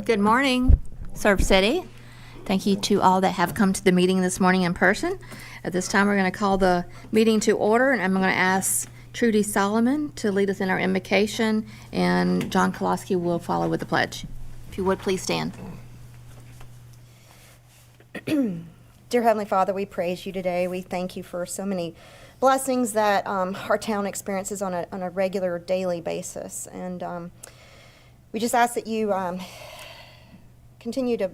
Good morning, Surf City. Thank you to all that have come to the meeting this morning in person. At this time, we're going to call the meeting to order, and I'm going to ask Trudy Solomon to lead us in our invocation, and John Koloski will follow with the pledge. If you would, please stand. Dear Heavenly Father, we praise you today. We thank you for so many blessings that our town experiences on a regular, daily basis. And we just ask that you continue to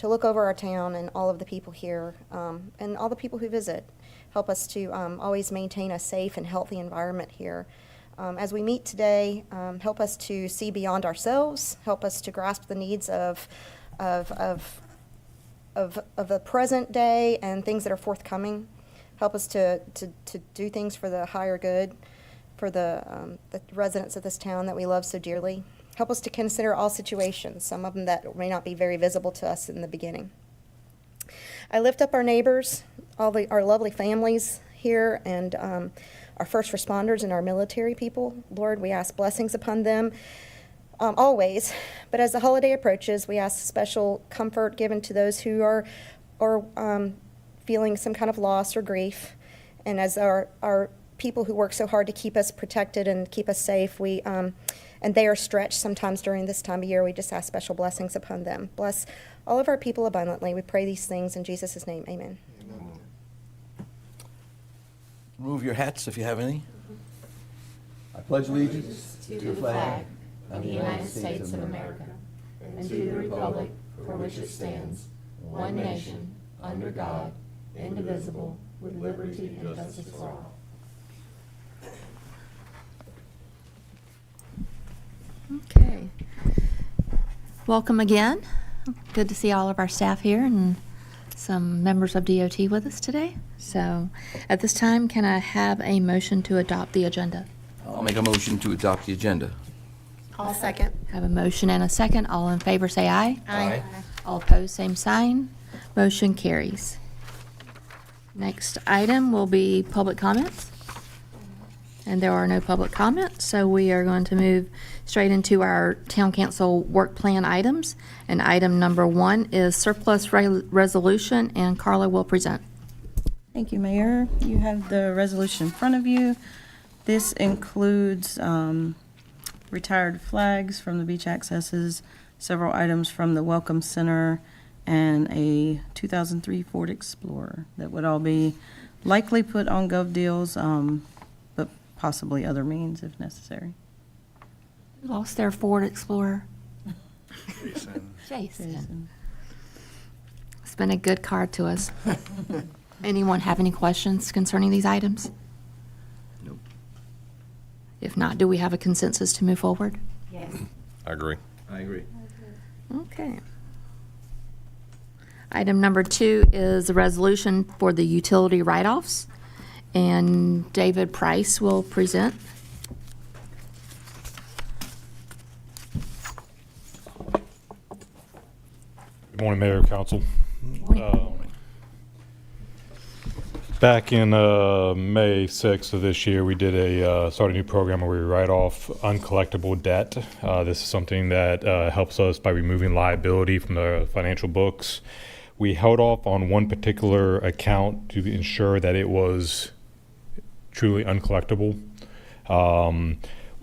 look over our town and all of the people here and all the people who visit. Help us to always maintain a safe and healthy environment here. As we meet today, help us to see beyond ourselves. Help us to grasp the needs of the present day and things that are forthcoming. Help us to do things for the higher good, for the residents of this town that we love so dearly. Help us to consider all situations, some of them that may not be very visible to us in the beginning. I lift up our neighbors, our lovely families here, and our first responders and our military people. Lord, we ask blessings upon them always. But as the holiday approaches, we ask special comfort given to those who are feeling some kind of loss or grief. And as our people who work so hard to keep us protected and keep us safe, and they are stretched sometimes during this time of year, we just ask special blessings upon them. Bless all of our people abundantly. We pray these things in Jesus' name. Amen. Amen. Remove your hats if you have any. I pledge allegiance to the flag of the United States of America and to the republic for which it stands, one nation, under God, indivisible, with liberty and justice for all. Okay. Welcome again. Good to see all of our staff here and some members of DOT with us today. So at this time, can I have a motion to adopt the agenda? I'll make a motion to adopt the agenda. I'll second. Have a motion and a second. All in favor say aye. Aye. All opposed, same sign. Motion carries. Next item will be public comments. And there are no public comments, so we are going to move straight into our town council work plan items. And item number 1 is surplus resolution, and Carla will present. Thank you, Mayor. You have the resolution in front of you. This includes retired flags from the beach accesses, several items from the Welcome Center, and a 2003 Ford Explorer that would all be likely put on Gov Deals, but possibly other means if necessary. Who lost their Ford Explorer? Jason. Jason. It's been a good card to us. Anyone have any questions concerning these items? Nope. If not, do we have a consensus to move forward? Yes. I agree. I agree. Okay. Item number 2 is a resolution for the utility write-offs, and David Price will present. Good morning, Mayor and Council. Back in May 6th of this year, we did started a new program where we write off uncollectible debt. This is something that helps us by removing liability from the financial books. We held off on one particular account to ensure that it was truly uncollectible.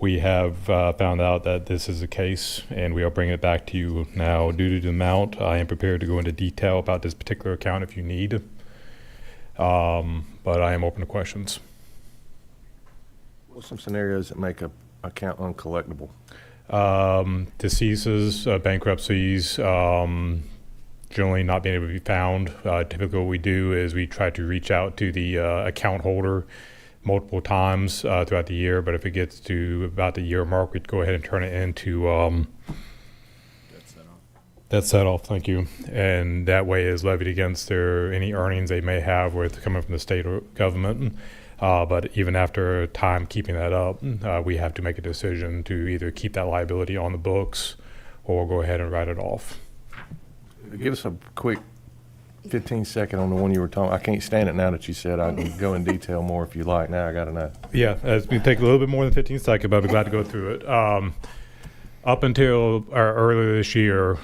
We have found out that this is the case, and we are bringing it back to you now. Due to the amount, I am prepared to go into detail about this particular account if you need. But I am open to questions. What's some scenarios that make a account uncollectible? Deceases, bankruptcies, generally not being able to be found. Typically what we do is we try to reach out to the account holder multiple times throughout the year, but if it gets to about the year mark, we'd go ahead and turn it into that's set off, thank you. And that way is levied against any earnings they may have with coming from the state or government. But even after time keeping that up, we have to make a decision to either keep that liability on the books or go ahead and write it off. Give us a quick 15-second on the one you were talking. I can't stand it now that you said. I can go in detail more if you like. Now I got to know. Yeah, it's going to take a little bit more than 15 seconds, but I'll be glad to go through it. Up until earlier this year,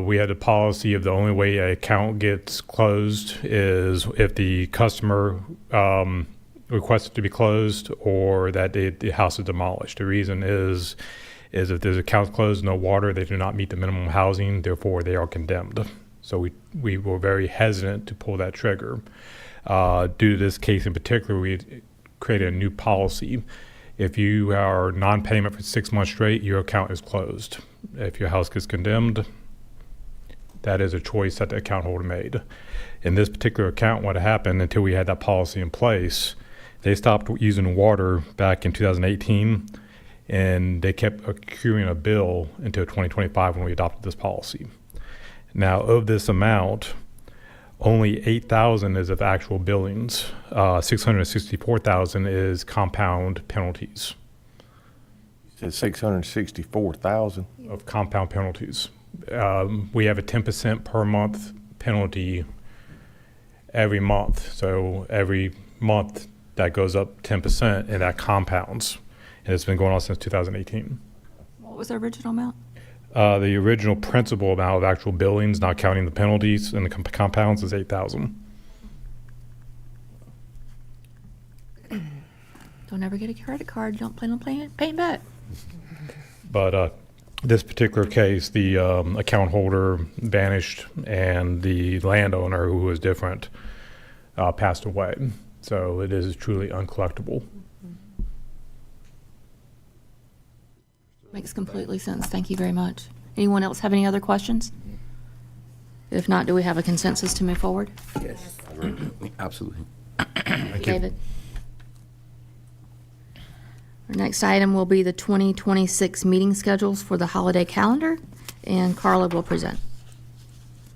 we had a policy of the only way an account gets closed is if the customer requests it to be closed or that the house is demolished. The reason is if there's accounts closed, no water, they do not meet the minimum housing, therefore they are condemned. So we were very hesitant to pull that trigger. Due to this case in particular, we created a new policy. If you are non-payment for 6 months straight, your account is closed. If your house gets condemned, that is a choice that the account holder made. In this particular account, what happened until we had that policy in place, they stopped using water back in 2018, and they kept accruing a bill until 2025 when we adopted this policy. Now, of this amount, only 8,000 is of actual billings. 664,000 is compound penalties. You said 664,000. Of compound penalties. We have a 10% per month penalty every month. So every month that goes up 10% and that compounds. And it's been going on since 2018. What was the original amount? The original principal amount of actual billings, not counting the penalties and the compounds, is 8,000. Don't ever get a credit card. You don't plan on paying back. But this particular case, the account holder vanished and the landowner, who was different, passed away. So it is truly uncollectible. Makes completely sense. Thank you very much. Anyone else have any other questions? If not, do we have a consensus to move forward? Yes. I agree. Absolutely. David? Our next item will be the 2026 meeting schedules for the holiday calendar, and Carla will present.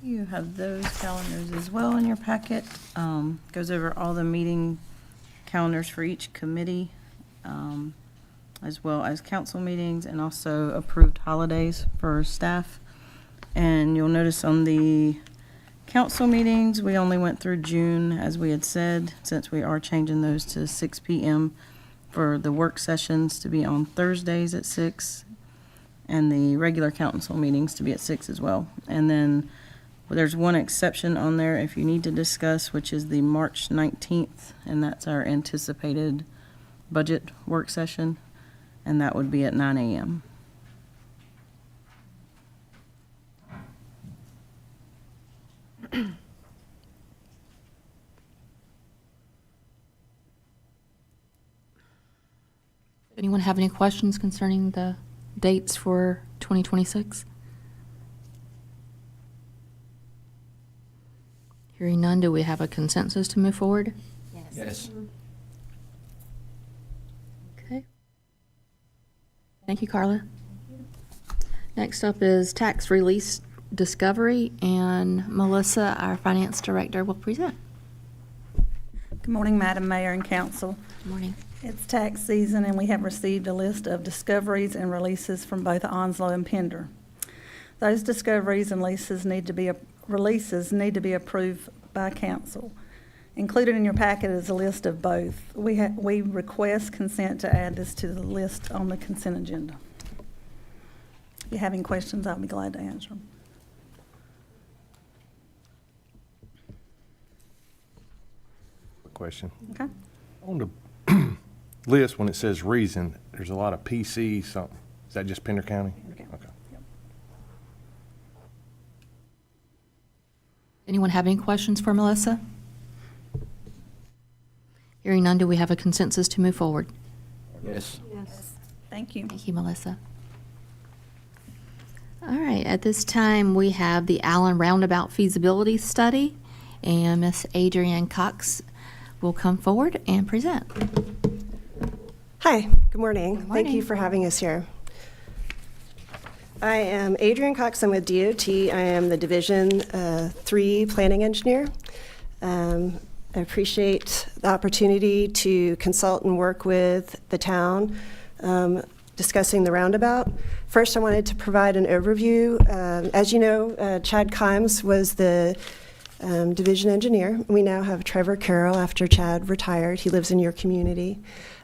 You have those calendars as well in your packet. Goes over all the meeting calendars for each committee, as well as council meetings and also approved holidays for staff. And you'll notice on the council meetings, we only went through June, as we had said, since we are changing those to 6 p.m. for the work sessions to be on Thursdays at 6, and the regular council meetings to be at 6 as well. And then there's one exception on there if you need to discuss, which is the March 19th, and that's our anticipated budget work session, and that would be at 9 a.m. Anyone have any questions concerning the dates for 2026? Hearing none, do we have a consensus to move forward? Yes. Okay. Thank you, Carla. Next up is tax release discovery, and Melissa, our finance director, will present. Good morning, Madam Mayor and Council. Good morning. It's tax season, and we have received a list of discoveries and releases from both Onslow and Pender. Those discoveries and releases need to be approved by council. Included in your packet is a list of both. We request consent to add this to the list on the consent agenda. If you have any questions, I'll be glad to answer them. Question. Okay? On the list, when it says reason, there's a lot of PC something. Is that just Pender County? Okay. Okay. Anyone have any questions for Melissa? Hearing none, do we have a consensus to move forward? Yes. Thank you. Thank you, Melissa. All right, at this time, we have the Allen Roundabout feasibility study, and Miss Adrienne Cox will come forward and present. Hi, good morning. Thank you for having us here. I am Adrienne Cox. I'm with DOT. I am the Division 3 Planning Engineer. I appreciate the opportunity to consult and work with the town discussing the roundabout. First, I wanted to provide an overview. As you know, Chad Kimes was the division engineer. We now have Trevor Carroll after Chad retired. He lives in your community.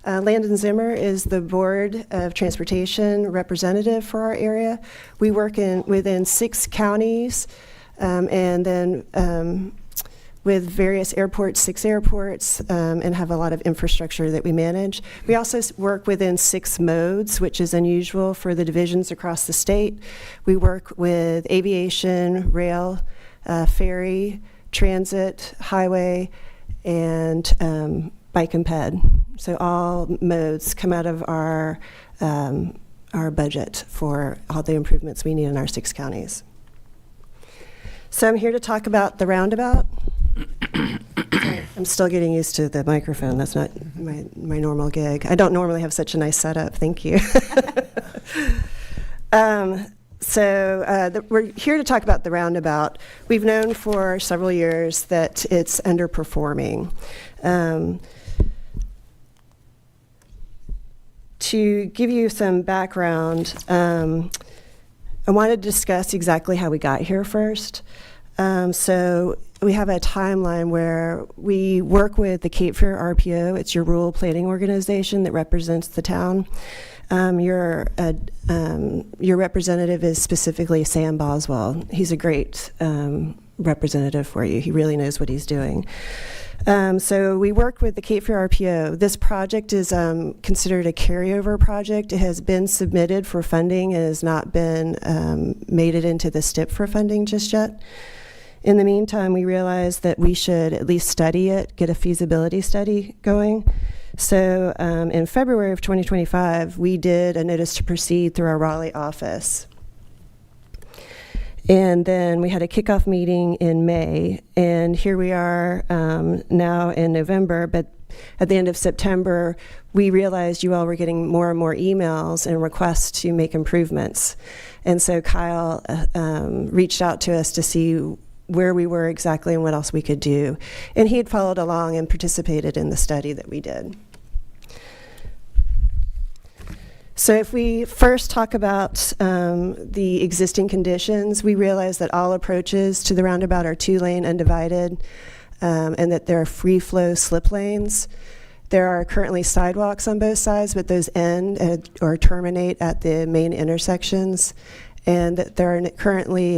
Landon Zimmer is the Board of Transportation representative for our area. We work within 6 counties and then with various airports, 6 airports, and have a lot of infrastructure that we manage. We also work within 6 modes, which is unusual for the divisions across the state. We work with aviation, rail, ferry, transit, highway, and bike and ped. So all modes come out of our budget for all the improvements we need in our 6 counties. So I'm here to talk about the roundabout. I'm still getting used to the microphone. That's not my normal gig. I don't normally have such a nice setup. Thank you. We're here to talk about the roundabout. We've known for several years that it's underperforming. To give you some background, I wanted to discuss exactly how we got here first. So we have a timeline where we work with the Cape Fear RPO. It's your rural planning organization that represents the town. Your representative is specifically Sam Boswell. He's a great representative for you. He really knows what he's doing. So we worked with the Cape Fear RPO. This project is considered a carryover project. It has been submitted for funding and has not been made it into the STIP for funding just yet. In the meantime, we realized that we should at least study it, get a feasibility study going. So in February of 2025, we did a notice to proceed through our Raleigh office. And then we had a kickoff meeting in May, and here we are now in November, but at the end of September, we realized you all were getting more and more emails and requests to make improvements. And so Kyle reached out to us to see where we were exactly and what else we could do. And he had followed along and participated in the study that we did. So if we first talk about the existing conditions, we realize that all approaches to the roundabout are 2-lane undivided and that there are free flow slip lanes. There are currently sidewalks on both sides, but those end or terminate at the main intersections. And there are currently,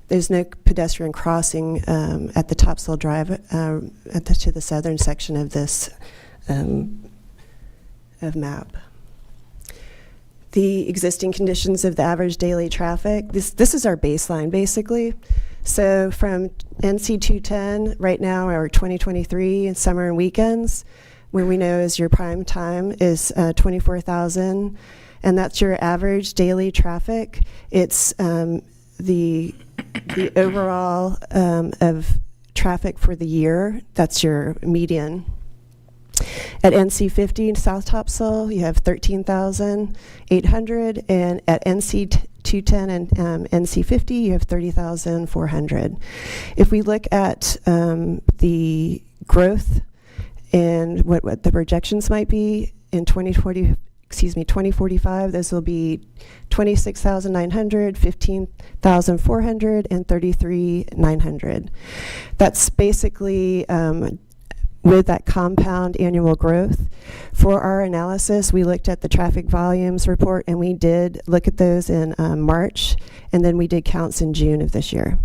there's no pedestrian crossing at the Topsail Drive to the southern section of this map. The existing conditions of the average daily traffic, this is our baseline, basically. So from NC 210 right now, or 2023, in summer and weekends, when we know is your prime time is 24,000, and that's your average daily traffic. It's the overall of traffic for the year. That's your median. At NC 50 South Topsail, you have 13,800, and at NC 210 and NC 50, you have 30,400. If we look at the growth and what the projections might be in 2045, those will be 26,900, 15,400, and 33,900. That's basically with that compound annual growth. For our analysis, we looked at the traffic volumes report, and we did look at those in March, and then we did counts in June of this year.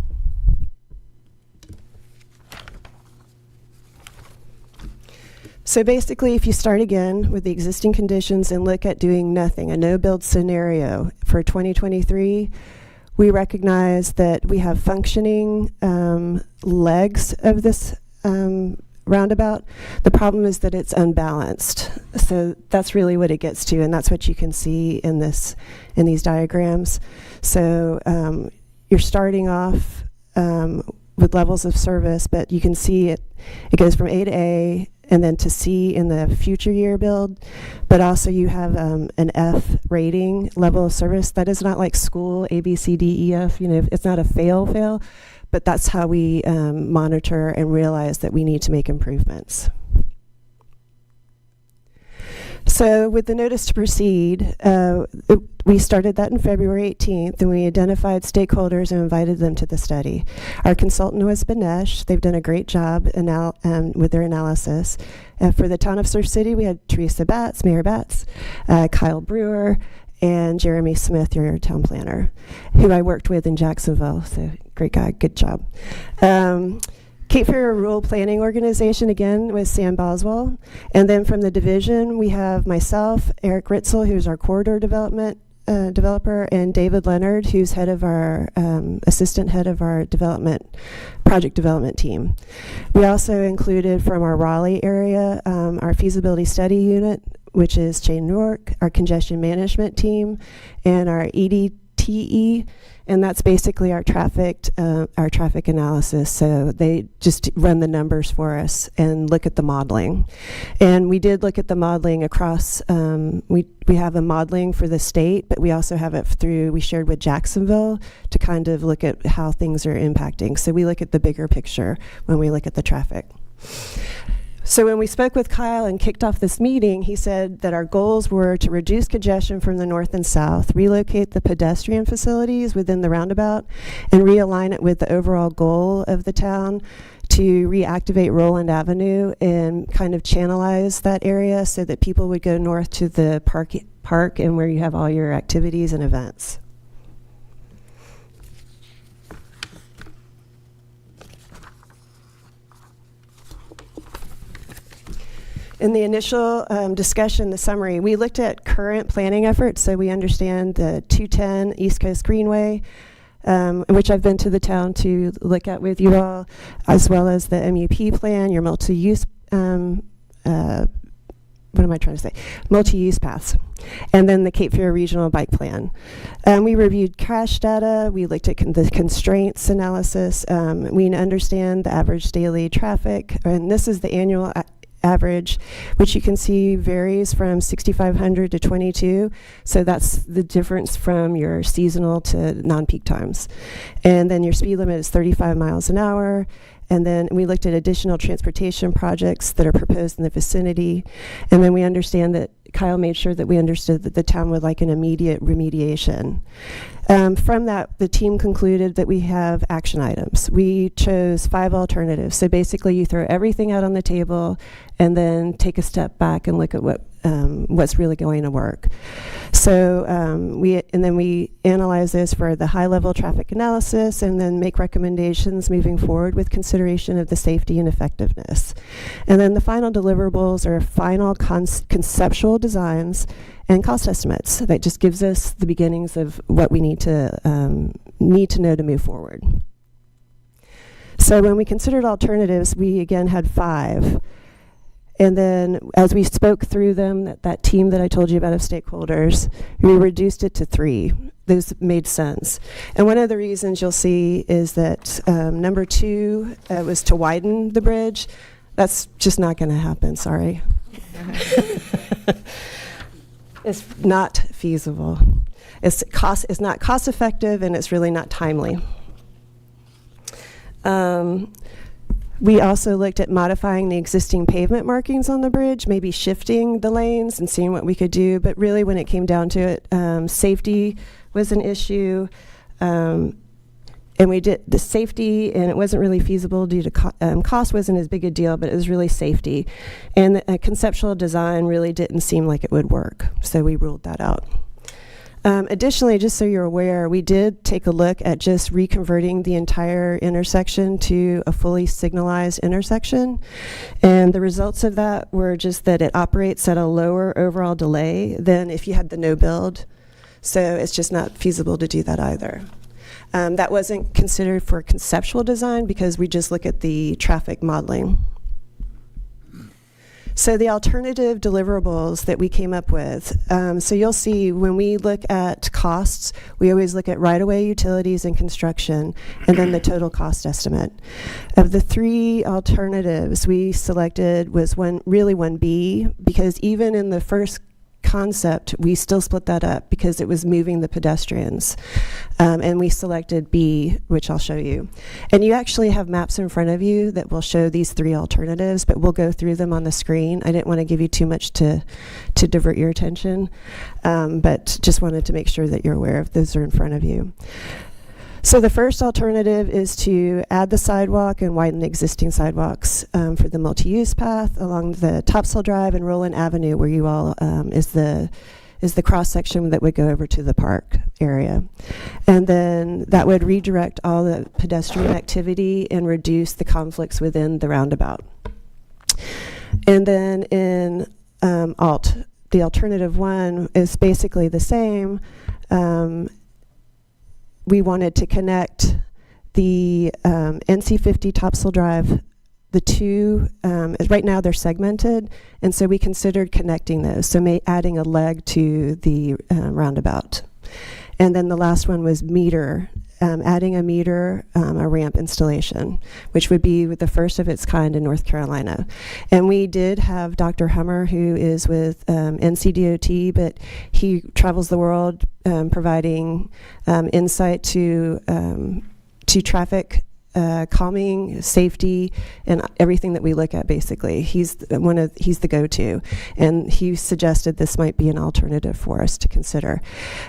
So basically, if you start again with the existing conditions and look at doing nothing, a no-build scenario for 2023, we recognize that we have functioning legs of this roundabout. The problem is that it's unbalanced. So that's really what it gets to, and that's what you can see in these diagrams. So you're starting off with levels of service, but you can see it goes from A to A and then to C in the future year build, but also you have an F rating level of service. That is not like school, A, B, C, D, E, F, it's not a fail, but that's how we monitor and realize that we need to make improvements. So with the notice to proceed, we started that on February 18th, and we identified stakeholders and invited them to the study. Our consultant was Banesh. They've done a great job with their analysis. For the town of Surf City, we had Teresa Batts, Mayor Batts, Kyle Brewer, and Jeremy Smith, your town planner, who I worked with in Jacksonville. So great guy, good job. Cape Fear Rural Planning Organization, again, was Sam Boswell. And then from the division, we have myself, Eric Ritzel, who's our corridor developer, and David Leonard, who's head of our assistant head of our project development team. We also included from our Raleigh area our feasibility study unit, which is Jane Newark, our congestion management team, and our EDTE, and that's basically our traffic analysis. So they just run the numbers for us and look at the modeling. And we did look at the modeling across, we have a modeling for the state, but we also have it we shared with Jacksonville to kind of look at how things are impacting. So we look at the bigger picture when we look at the traffic. So when we spoke with Kyle and kicked off this meeting, he said that our goals were to reduce congestion from the north and south, relocate the pedestrian facilities within the roundabout, and realign it with the overall goal of the town to reactivate Roland Avenue and kind of channelize that area so that people would go north to the park and where you have all your activities and events. In the initial discussion, the summary, we looked at current planning efforts, so we understand the 210 East Coast Greenway, which I've been to the town to look at with you all, as well as the MUP plan, your multi-use, multi-use paths, and then the Cape Fear Regional Bike Plan. We reviewed crash data, we looked at the constraints analysis, we understand the average daily traffic, and this is the annual average, which you can see varies from 6,500 to 22. So that's the difference from your seasonal to non-peak times. And then your speed limit is 35 miles an hour. And then we looked at additional transportation projects that are proposed in the vicinity. And then we understand that Kyle made sure that we understood that the town would like an immediate remediation. From that, the team concluded that we have action items. We chose 5 alternatives. So basically, you throw everything out on the table and then take a step back and look at what's really going to work. So we analyze this for the high-level traffic analysis and then make recommendations moving forward with consideration of the safety and effectiveness. And then the final deliverables are final conceptual designs and cost estimates. That just gives us the beginnings of what we need to know to move forward. So when we considered alternatives, we again had 5. And then as we spoke through them, that team that I told you about of stakeholders, we reduced it to 3. Those made sense. And one of the reasons you'll see is that number 2 was to widen the bridge. That's just not going to happen, sorry. It's not feasible. It's not cost effective, and it's really not timely. We also looked at modifying the existing pavement markings on the bridge, maybe shifting the lanes and seeing what we could do. But really, when it came down to it, safety was an issue. And we did the safety, and it wasn't really feasible due to cost wasn't as big a deal, but it was really safety. And the conceptual design really didn't seem like it would work, so we ruled that out. Additionally, just so you're aware, we did take a look at just reconverting the entire intersection to a fully signalized intersection. And the results of that were just that it operates at a lower overall delay than if you had the no build. So it's just not feasible to do that either. That wasn't considered for conceptual design because we just look at the traffic modeling. So the alternative deliverables that we came up with, so you'll see when we look at costs, we always look at right-of-way utilities and construction, and then the total cost estimate. Of the 3 alternatives we selected was 1B, because even in the first concept, we still split that up because it was moving the pedestrians. And we selected B, which I'll show you. And you actually have maps in front of you that will show these 3 alternatives, but we'll go through them on the screen. I didn't want to give you too much to divert your attention, but just wanted to make sure that you're aware of those are in front of you. So the first alternative is to add the sidewalk and widen the existing sidewalks for the multi-use path along the Topsail Drive and Roland Avenue, where you all is the cross section that would go over to the park area. And then that would redirect all the pedestrian activity and reduce the conflicts within the roundabout. And then in the alternative 1 is basically the same. We wanted to connect the NC50 Topsail Drive, the 2, right now they're segmented, and so we considered connecting those, so adding a leg to the roundabout. And then the last one was meter, adding a meter, a ramp installation, which would be the first of its kind in North Carolina. And we did have Dr. Hummer, who is with NCDOT, but he travels the world providing insight to traffic calming, safety, and everything that we look at. Basically, he's the go-to, and he suggested this might be an alternative for us to consider.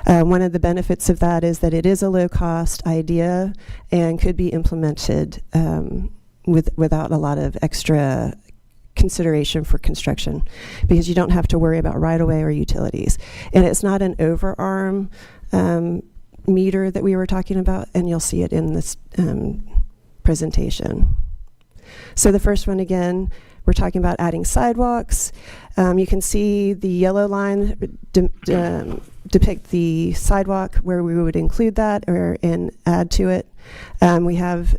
One of the benefits of that is that it is a low-cost idea and could be implemented without a lot of extra consideration for construction, because you don't have to worry about right-of-way or utilities, and it's not an overarm meter that we were talking about, and you'll see it in this presentation. So the first one, again, we're talking about adding sidewalks. You can see the yellow line depict the sidewalk where we would include that and add to it. We have,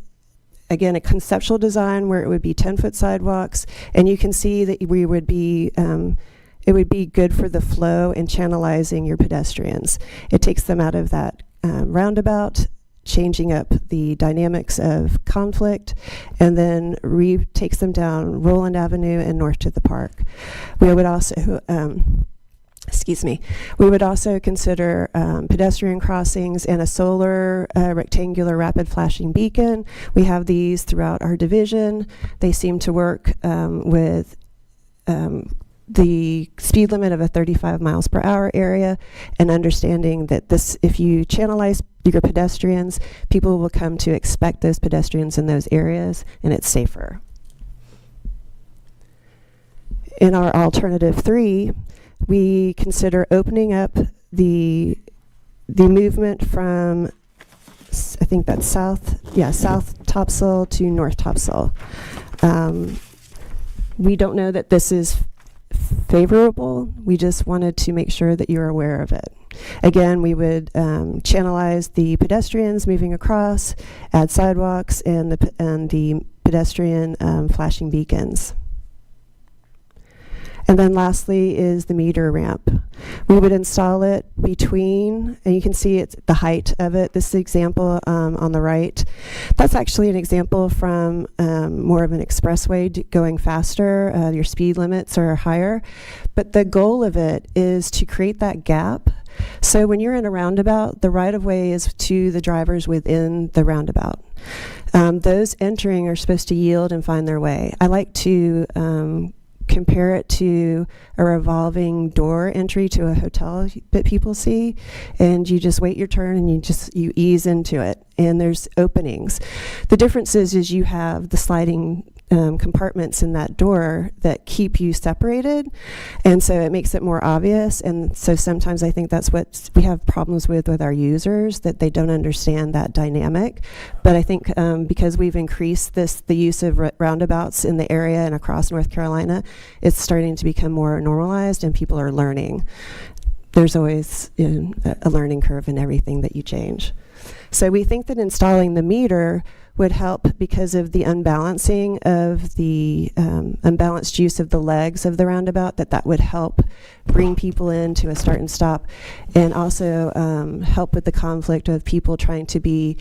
again, a conceptual design where it would be 10-foot sidewalks, and you can see that we would be it would be good for the flow and channelizing your pedestrians. It takes them out of that roundabout, changing up the dynamics of conflict, and then takes them down Roland Avenue and north to the park. We would also Excuse me. We would also consider pedestrian crossings and a solar rectangular rapid flashing beacon. We have these throughout our division. They seem to work with the speed limit of a 35 miles per hour area, and understanding that this, if you channelize your pedestrians, people will come to expect those pedestrians in those areas, and it's safer. In our alternative 3, we consider opening up the movement from, I think that's south Topsail to North Topsail. We don't know that this is favorable. We just wanted to make sure that you're aware of it. Again, we would channelize the pedestrians moving across, add sidewalks, and the pedestrian flashing beacons. And then lastly is the meter ramp. We would install it between, and you can see it's the height of it. This example on the right, that's actually an example from more of an expressway going faster. Your speed limits are higher. But the goal of it is to create that gap. So when you're in a roundabout, the right-of-way is to the drivers within the roundabout. Those entering are supposed to yield and find their way. I like to compare it to a revolving door entry to a hotel that people see, and you just wait your turn and you ease into it, and there's openings. The difference is you have the sliding compartments in that door that keep you separated, and so it makes it more obvious. And so sometimes I think that's what we have problems with our users, that they don't understand that dynamic. But I think because we've increased the use of roundabouts in the area and across North Carolina, it's starting to become more normalized, and people are learning. There's always a learning curve in everything that you change. So we think that installing the meter would help because of the unbalancing of the unbalanced use of the legs of the roundabout, that would help bring people into a start and stop, and also help with the conflict of people trying to be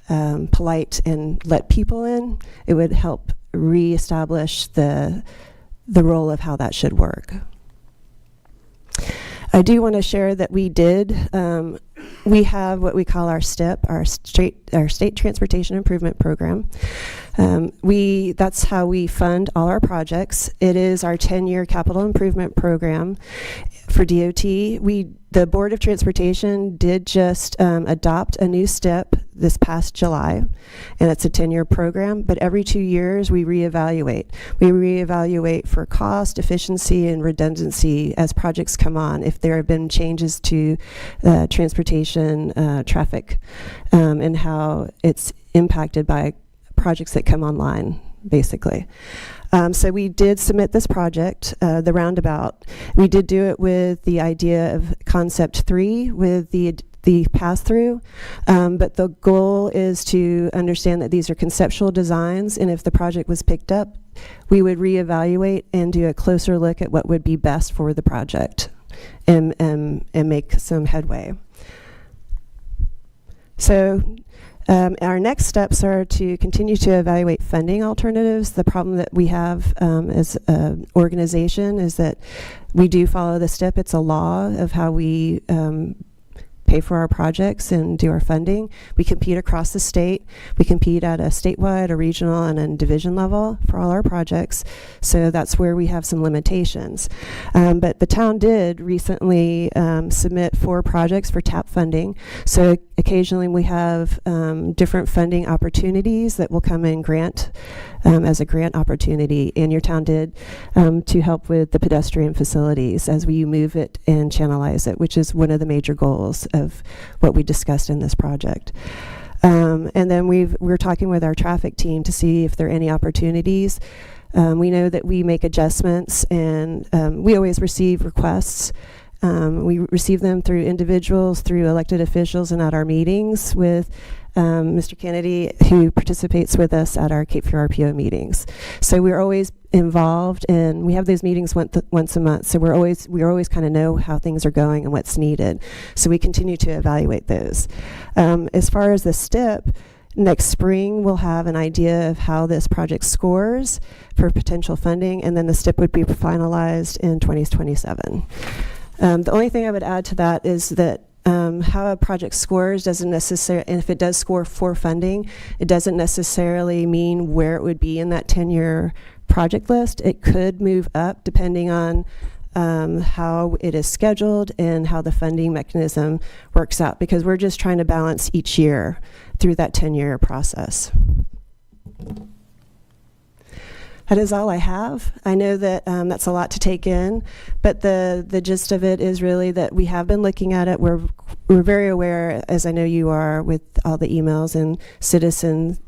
polite and let people in. It would help reestablish the role of how that should work. I do want to share that we have what we call our STIP, our State Transportation Improvement Program. That's how we fund all our projects. It is our 10-year capital improvement program for DOT. The Board of Transportation did just adopt a new STIP this past July, and it's a 10-year program, but every 2 years we reevaluate. We reevaluate for cost, efficiency, and redundancy as projects come on, if there have been changes to transportation, traffic, and how it's impacted by projects that come online, basically. So we did submit this project, the roundabout. We did do it with the idea of concept 3 with the pass-through, but the goal is to understand that these are conceptual designs, and if the project was picked up, we would reevaluate and do a closer look at what would be best for the project and make some headway. So our next steps are to continue to evaluate funding alternatives. The problem that we have as an organization is that we do follow the STIP. It's a law of how we pay for our projects and do our funding. We compete across the state. We compete at a statewide, a regional, and a division level for all our projects. So that's where we have some limitations. But the town did recently submit 4 projects for TAP funding. So occasionally we have different funding opportunities that will come in grant as a grant opportunity, and your town did to help with the pedestrian facilities as we move it and channelize it, which is one of the major goals of what we discussed in this project. And then we're talking with our traffic team to see if there are any opportunities. We know that we make adjustments, and we always receive requests. We receive them through individuals, through elected officials, and at our meetings with Mr. Cannady, who participates with us at our Cape Fear RPO meetings. So we're always involved, and we have those meetings once a month. So we always kind of know how things are going and what's needed. So we continue to evaluate those. As far as the STIP, next spring we'll have an idea of how this project scores for potential funding, and then the STIP would be finalized in 2027. The only thing I would add to that is that how a project scores doesn't necessarily, and if it does score for funding, it doesn't necessarily mean where it would be in that 10-year project list. It could move up depending on how it is scheduled and how the funding mechanism works out, because we're just trying to balance each year through that 10-year process. That is all I have. I know that that's a lot to take in, but the gist of it is really that we have been looking at it. We're very aware, as I know you are, with all the emails and citizen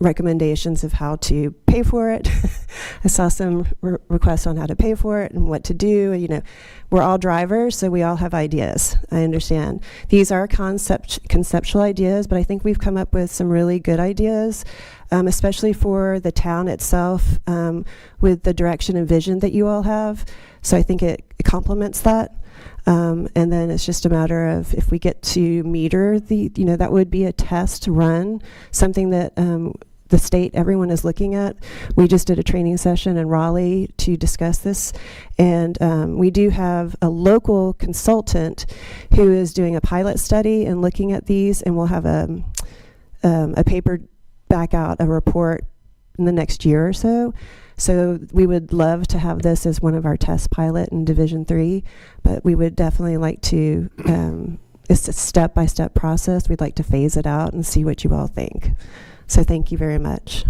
recommendations of how to pay for it. I saw some requests on how to pay for it and what to do. You know, we're all drivers, so we all have ideas. I understand. These are conceptual ideas, but I think we've come up with some really good ideas, especially for the town itself, with the direction and vision that you all have. So I think it complements that. And then it's just a matter of if we get to meter that would be a test run, something that the state, everyone is looking at. We just did a training session in Raleigh to discuss this, and we do have a local consultant who is doing a pilot study and looking at these, and we'll have a paper back out, a report in the next year or so. So we would love to have this as one of our test pilot in Division 3, but we would definitely like to, it's a step-by-step process. We'd like to phase it out and see what you all think. So thank you very much.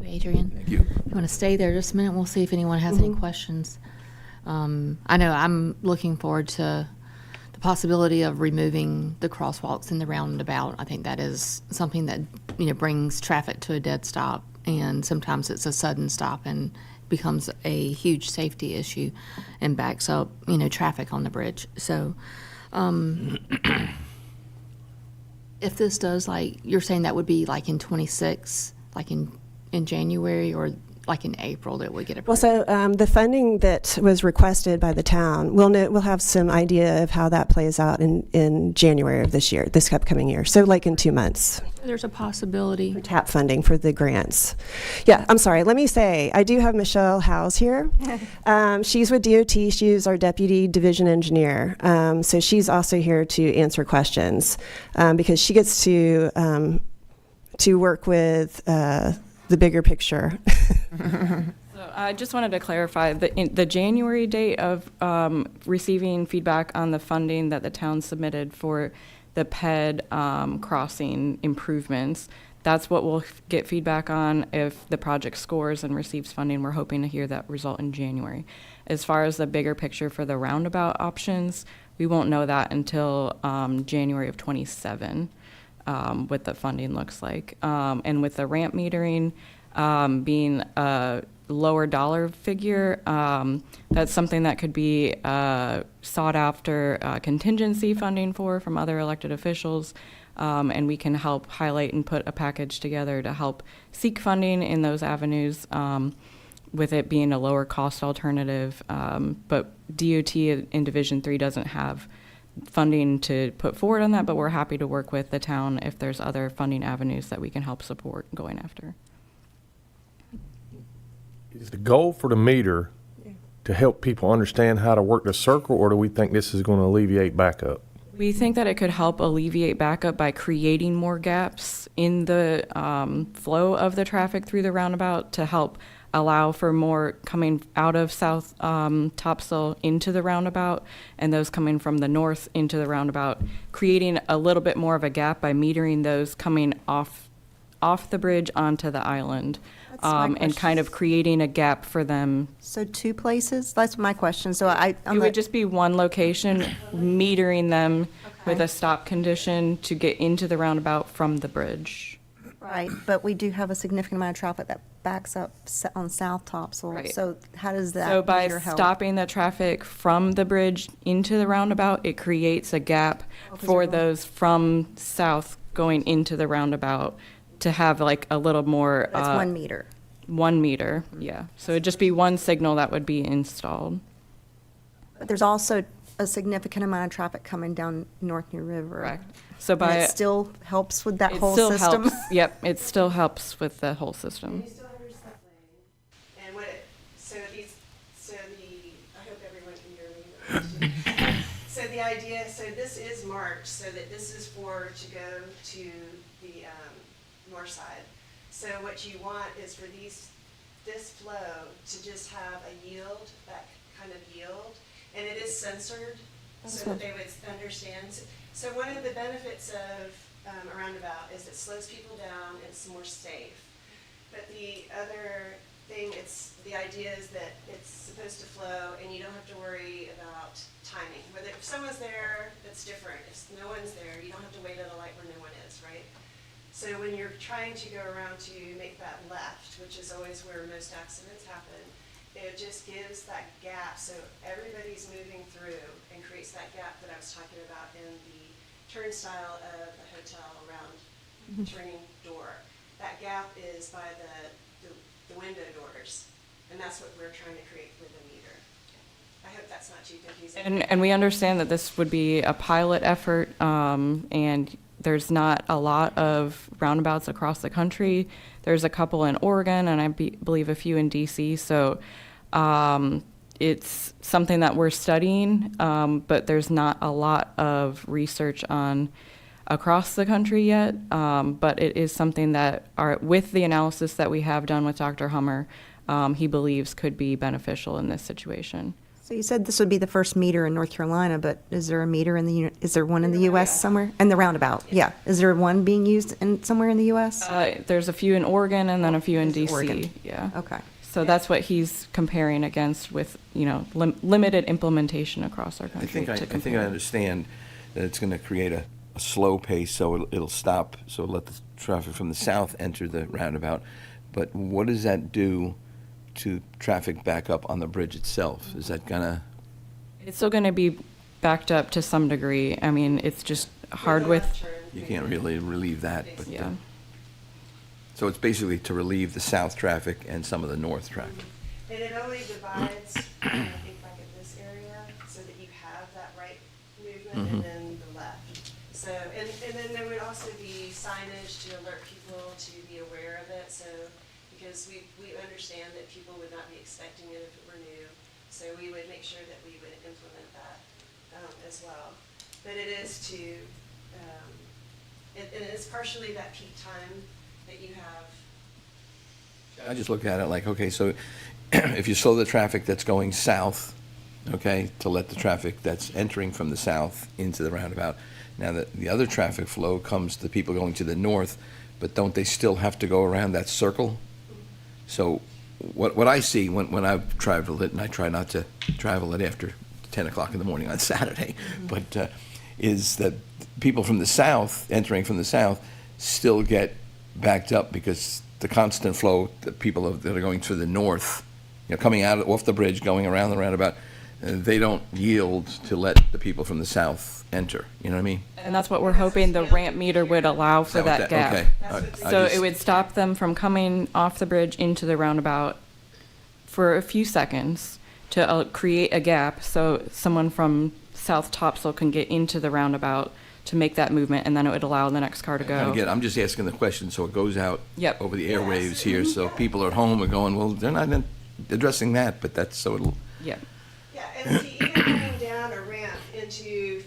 Adrian. Thank you. You want to stay there just a minute? We'll see if anyone has any questions. I know I'm looking forward to the possibility of removing the crosswalks in the roundabout. I think that is something that, brings traffic to a dead stop, and sometimes it's a sudden stop and becomes a huge safety issue and backs up, traffic on the bridge. So, if this does, you're saying that would be in 26, in January, or in April that we get approved? Well, so the funding that was requested by the town, we'll have some idea of how that plays out in January of this upcoming year. So in 2 months. There's a possibility. TAP funding for the grants. Yeah, I'm sorry. Let me say, I do have Michelle Howes here. She's with DOT. She's our deputy division engineer. So she's also here to answer questions because she gets to work with the bigger picture. So I just wanted to clarify the January date of receiving feedback on the funding that the town submitted for the PED crossing improvements. That's what we'll get feedback on if the project scores and receives funding. We're hoping to hear that result in January. As far as the bigger picture for the roundabout options, we won't know that until January of 27, what the funding looks like. And with the ramp metering being a lower dollar figure, that's something that could be sought after contingency funding from other elected officials, and we can help highlight and put a package together to help seek funding in those avenues, with it being a lower cost alternative. But DOT in Division 3 doesn't have funding to put forward on that, but we're happy to work with the town if there's other funding avenues that we can help support going after. Is the goal for the meter to help people understand how to work the circle, or do we think this is going to alleviate backup? We think that it could help alleviate backup by creating more gaps in the flow of the traffic through the roundabout to help allow for more coming out of South Topsail into the roundabout, and those coming from the north into the roundabout, creating a little bit more of a gap by metering those coming off the bridge onto the island. And kind of creating a gap for them. So 2 places? That's my question. So It would just be one location, metering them with a stop condition to get into the roundabout from the bridge. Right, but we do have a significant amount of traffic that backs up on South Topsail. Right. So how does that So by meter help? stopping the traffic from the bridge into the roundabout, it creates a gap for those from south going into the roundabout to have a little more. That's 1 meter. 1 meter, yeah. So it'd just be one signal that would be installed. But there's also a significant amount of traffic coming down North New River. Correct. So And it still helps with that it whole still system? helps. Yep, it still helps with the whole system. still have your step lane, and I hope everyone in your idea, so this is marked, so that this is for to go to the north side. So what you want is for this flow to just have a yield, that kind of yield, and it is censored so that they would understand. So one of the benefits of a roundabout is it slows people down, it's more safe. But the other thing, the idea is that it's supposed to flow and you don't have to worry about timing. Whether if someone's there, that's different. If no one's there, you don't have to wait at a light where no one is, right? So when you're trying to go around to make that left, which is always where most accidents happen, it just gives that gap so everybody's moving through and creates that gap that I was talking about in the turnstile of the hotel around turning door. That gap is by the window doors, and that's what we're trying to create with the meter. I hope that's not too confusing. And we understand that this would be a pilot effort, and there's not a lot of roundabouts across the country. There's a couple in Oregon, and I believe a few in DC. So it's something that we're studying, but there's not a lot of research on across the country yet. But it is something that, with the analysis that we have done with Dr. Hummer, he believes could be beneficial in this situation. So you said this would be the first meter in North Carolina, but is there a meter is there one in the U.S. somewhere? And the roundabout, yeah. Is there one being used somewhere in the U.S.? There's a few in Oregon and then a few in DC. Oregon. Yeah. Okay. So that's what he's comparing against with, limited implementation across our country. I think I understand that it's going to create a slow pace, so it'll stop, so let the traffic from the south enter the roundabout. But what does that do to traffic back up on the bridge itself? Is that gonna? It's still going to be backed up to some degree. I mean, it's just hard with. You can't really relieve that, but Yeah. so it's basically to relieve the south traffic and some of the north traffic. And it only divides, I think, like at this area, so that you have that right movement and then the left. So, and then there would also be signage to alert people to be aware of it. So, because we understand that people would not be expecting it if it were new. So we would make sure that we would implement that as well. But it is to, and it's partially that peak time that you have. I just look at it like, okay, so if you slow the traffic that's going south, okay, to let the traffic that's entering from the south into the roundabout. Now the other traffic flow comes to people going to the north, but don't they still have to go around that circle? So what I see when I've traveled it, and I try not to travel it after 10 o'clock in the morning on Saturday, but is that people from the south, entering from the south, still get backed up because the constant flow, the people that are going to the north, coming out off the bridge, going around the roundabout, they don't yield to let the people from the south enter. You know what I mean? And that's what we're hoping the ramp meter would allow for that gap. Okay. So it would stop them from coming off the bridge into the roundabout for a few seconds to create a gap so someone from South Topsail can get into the roundabout to make that movement, and then it would allow the next car to go. I'm just asking the question so it goes out Yep. over the airwaves here, so people at home are going, well, they're not addressing that, but that's so it'll. Yep. Yeah, and see, even coming down a ramp into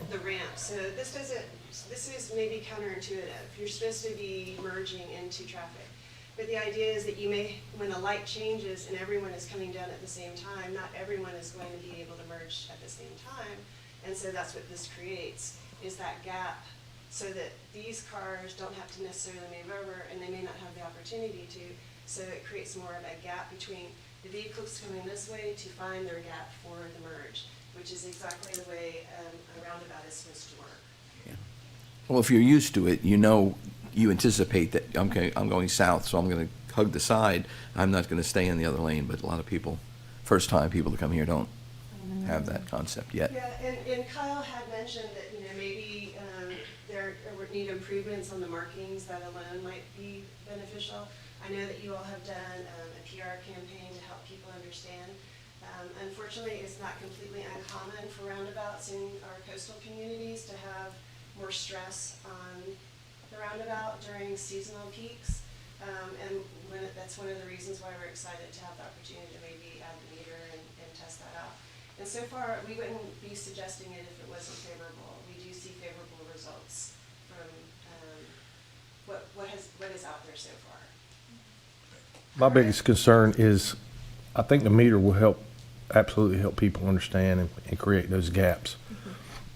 the ramp, so this is maybe counterintuitive. You're supposed to be merging into traffic. But the idea is that when a light changes and everyone is coming down at the same time, not everyone is going to be able to merge at the same time. And so that's what this creates, is that gap, so that these cars don't have to necessarily move over, and they may not have the opportunity to. So it creates more of a gap between the vehicles coming this way to find their gap for the merge, which is exactly the way a roundabout is supposed to work. Yeah. Well, if you're used to it, you anticipate that, okay, I'm going south, so I'm going to hug the side. I'm not going to stay in the other lane, but a lot of people, first-time people that come here don't have that concept yet. Yeah, and Kyle had mentioned that, maybe there would need improvements on the markings that alone might be beneficial. I know that you all have done a PR campaign to help people understand. Unfortunately, it's not completely uncommon for roundabouts in our coastal communities to have more stress on the roundabout during seasonal peaks. And that's one of the reasons why we're excited to have the opportunity to maybe add the meter and test that out. And so far, we wouldn't be suggesting it if it wasn't favorable. We do see favorable results from what is out there so far. My biggest concern is, I think the meter will absolutely help people understand and create those gaps.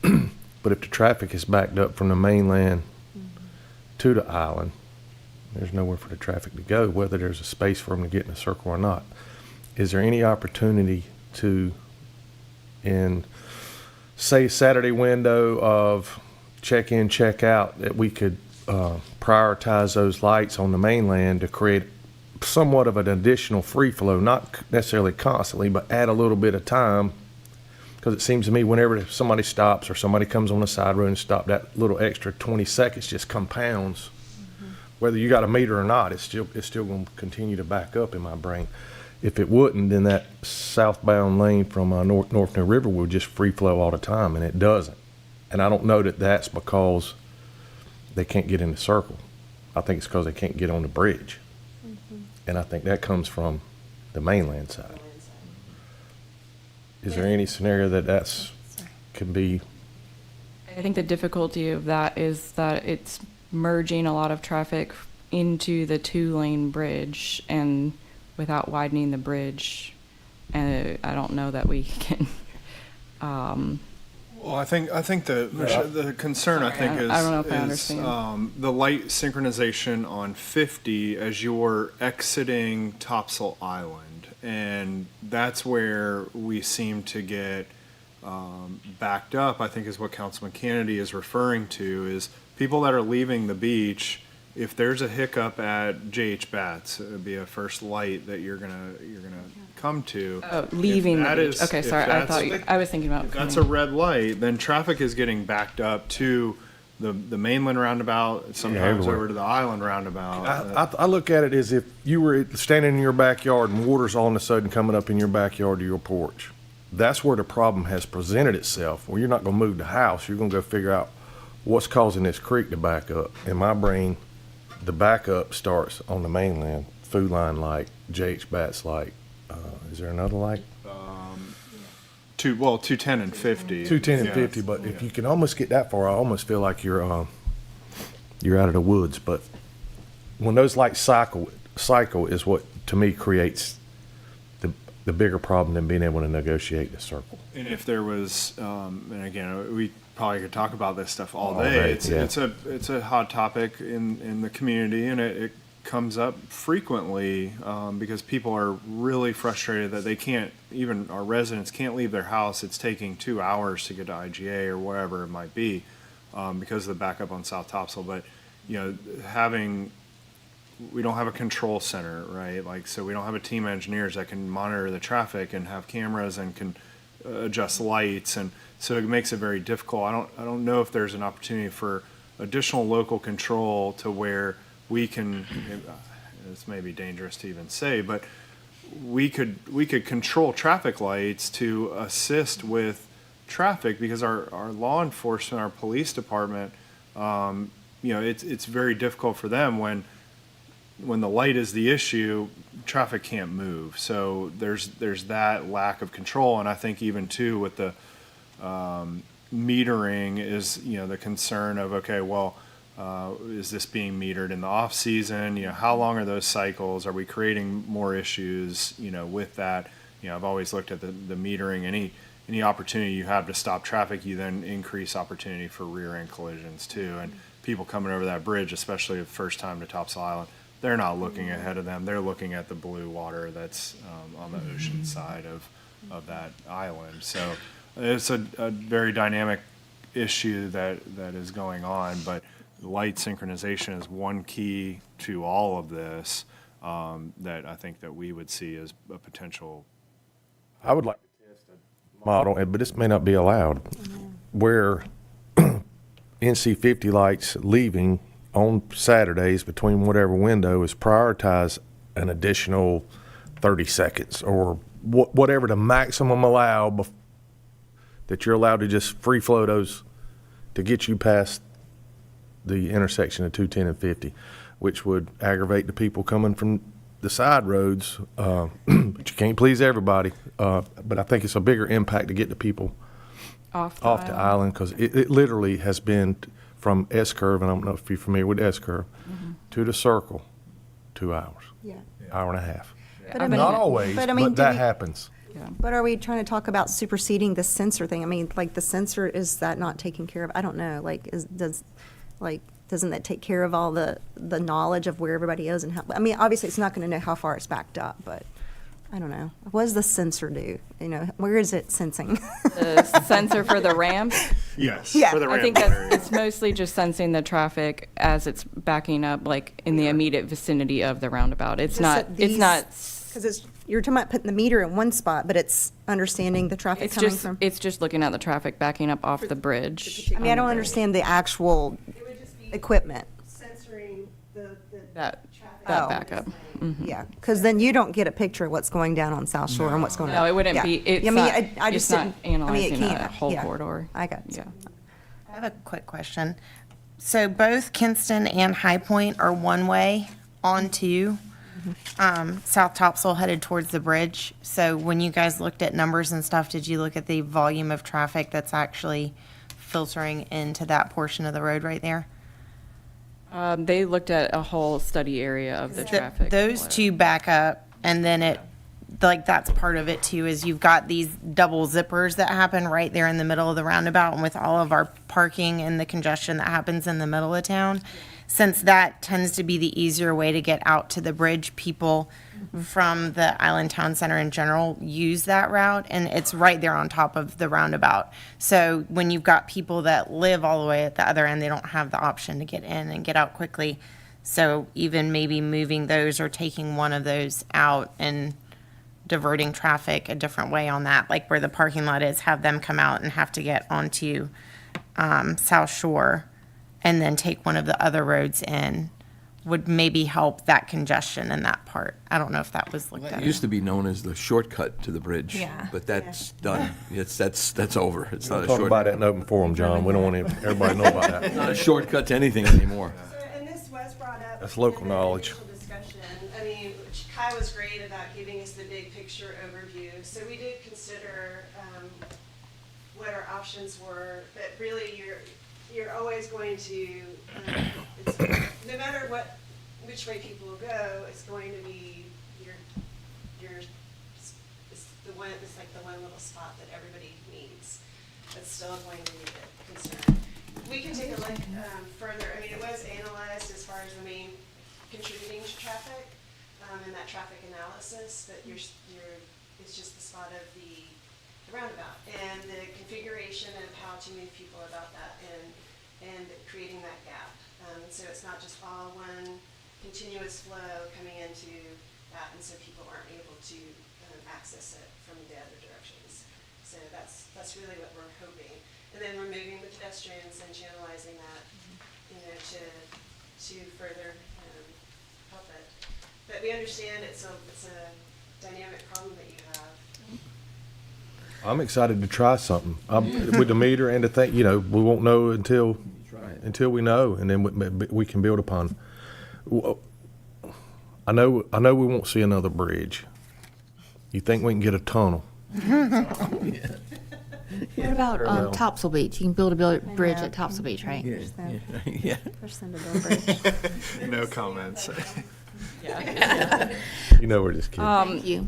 But if the traffic is backed up from the mainland to the island, there's nowhere for the traffic to go, whether there's a space for them to get in a circle or not. Is there any opportunity to, in, say, Saturday window of check in, check out, that we could prioritize those lights on the mainland to create somewhat of an additional free flow, not necessarily constantly, but add a little bit of time? Because it seems to me whenever somebody stops or somebody comes on the side road and stop, that little extra 20 seconds just compounds. Whether you got a meter or not, it's still going to continue to back up in my brain. If it wouldn't, then that southbound lane from North New River would just free flow all the time, and it doesn't. And I don't know that that's because they can't get in the circle. I think it's because they can't get on the bridge. And I think that comes from the mainland side. Is there any scenario that can be? I think the difficulty of that is that it's merging a lot of traffic into the 2-lane bridge and without widening the bridge. And I don't know that we can. Well, I think the concern Sorry, is I don't know if I understand. The light synchronization on 50 as you're exiting Topsail Island, and that's where we seem to get backed up. I think is what Councilman Cannady is referring to, is people that are leaving the beach. If there's a hiccup at J.H. Batts, it would be a first light that you're gonna come to. Oh, leaving the beach. Okay, sorry. I was thinking about. If that's a red light, then traffic is getting backed up to the mainland roundabout, sometimes over to the island roundabout. I look at it as if you were standing in your backyard and water's all of a sudden coming up in your backyard to your porch. That's where the problem has presented itself. Well, you're not going to move the house. You're going to go figure out what's causing this creek to back up. In my brain, the backup starts on the mainland, Food Line light, J.H. Batts light. Is there another light? 210 and 50. 210 and 50, but if you can almost get that far, I almost feel like you're out of the woods. But when those lights cycle is what, to me, creates the bigger problem than being able to negotiate the circle. And if there was, and again, we probably could talk about this stuff all day. It's a hot topic in the community, and it comes up frequently because people are really frustrated that they can't, even our residents can't leave their house. It's taking 2 hours to get to IGA or whatever it might be because of the backup on South Topsail. But we don't have a control center, right? Like, so we don't have a team of engineers that can monitor the traffic and have cameras and can adjust lights, and so it makes it very difficult. I don't know if there's an opportunity for additional local control to where we can. This may be dangerous to even say, but we could control traffic lights to assist with traffic, because our law enforcement, our police department, it's very difficult for them when the light is the issue, traffic can't move. So there's that lack of control. And I think even too with the metering is, the concern of, okay, well, is this being metered in the off season? How long are those cycles? Are we creating more issues, with that? I've always looked at the metering. Any opportunity you have to stop traffic, you then increase opportunity for rear end collisions too. And people coming over that bridge, especially the first time to Topsail Island, they're not looking ahead of them. They're looking at the blue water that's on the ocean side of that island. So it's a very dynamic issue that is going on. But light synchronization is one key to all of this that I think that we would see as a potential. I would like to test a model, but this may not be allowed, where NC50 lights leaving on Saturdays between whatever window is prioritize an additional 30 seconds or whatever the maximum that you're allowed to just free flow those to get you past the intersection of 210 and 50, which would aggravate the people coming from the side roads, but you can't please everybody. But I think it's a bigger impact to get the people Off the off the island, because it literally has been from S curve, and I don't know if you're familiar with S curve, to the circle, 2 hours, Yeah. hour and a half. But I mean- Not always, but I mean, but do that we- happens. But are we trying to talk about superseding the sensor thing? I mean, like, the sensor, is that not taken care of? I don't know, like, doesn't that take care of all the knowledge of where everybody is and how, I mean, obviously, it's not gonna know how far it's backed up, but, I don't know. What does the sensor do? You know, where is it sensing? The sensor for the ramp. Yes. Yeah. For the I think ramp that's, it's mostly just sensing the traffic as it's backing up, like in the immediate vicinity of the roundabout. It's Just not, that it's not, Because you're talking about putting the meter in one spot, but it's understanding the traffic it's coming just, from. it's just looking at the traffic backing up off the bridge. I mean, I don't understand the actual It would just be equipment. censoring the That, traffic. that Oh. backup. Yeah, because then you don't get a picture of what's going down on South Shore and what's going on. No, it wouldn't Yeah. be, it's I mean, not, I it's just not didn't- I mean, it analyzing a can't, whole yeah. corridor. I got you. Yeah. I have a quick question. So both Kinston and High Point are one-way onto South Topsail headed towards the bridge. So when you guys looked at numbers and stuff, did you look at the volume of traffic that's actually filtering into that portion of the road right there? They looked at a whole study area of the traffic. Those two back up, and then it, like, that's part of it too, is you've got these double zippers that happen right there in the middle of the roundabout, and with all of our parking and the congestion that happens in the middle of town, since that tends to be the easier way to get out to the bridge, people from the Island Town Center in general use that route, and it's right there on top of the roundabout. So when you've got people that live all the way at the other end, they don't have the option to get in and get out quickly. So even maybe moving those or taking one of those out and diverting traffic a different way on that, like where the parking lot is, have them come out and have to get onto South Shore and then take one of the other roads in, would maybe help that congestion in that part. I don't know if that was looked It at. used to be known as the shortcut to the bridge. Yeah. But that's done. That's over. It's not a Talk about shortcut. that in open forum, John. We don't want everybody to know about that. Not a shortcut to anything anymore. So, and this was brought up. That's local in the knowledge. initial discussion. I mean, Kai was great about giving us the big picture overview. So we did consider what our options were, but really you're always going to, it's, no matter which way people will go, it's going to be it's like the one little spot that everybody needs. That's still going to be a concern. We can take a look further. I mean, it was analyzed as far as the main contributing to traffic and that traffic analysis, but it's just the spot of the roundabout and the configuration and how to move people about that and creating that gap. So it's not just all one continuous flow coming into that, and so people aren't able to access it from the other directions. So that's really what we're hoping. And then removing the pedestrians and channelizing that, to further help it. But we understand it's a dynamic problem that you have. I'm excited to try something with the meter and to think, we won't know until we know, and then we can build upon. I know we won't see another bridge. You think we can get a tunnel? What about Topsail Beach? You can build a bridge at Topsail Beach, right? Yeah. Push them to build a bridge. No comments. We're just kidding. Thank you.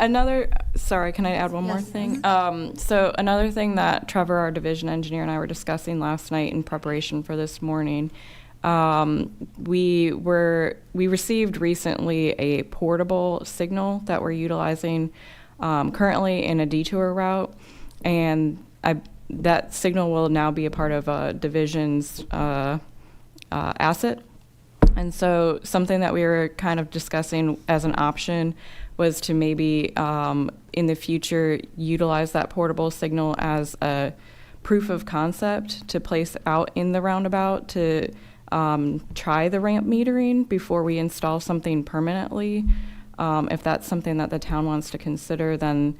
Sorry, can I add one more Yes. thing? So another thing that Trevor, our division engineer, and I were discussing last night in preparation for this morning, we received recently a portable signal that we're utilizing currently in a detour route, and that signal will now be a part of a division's asset. And so something that we were kind of discussing as an option was to maybe in the future utilize that portable signal as a proof of concept to place out in the roundabout to try the ramp metering before we install something permanently. If that's something that the town wants to consider, then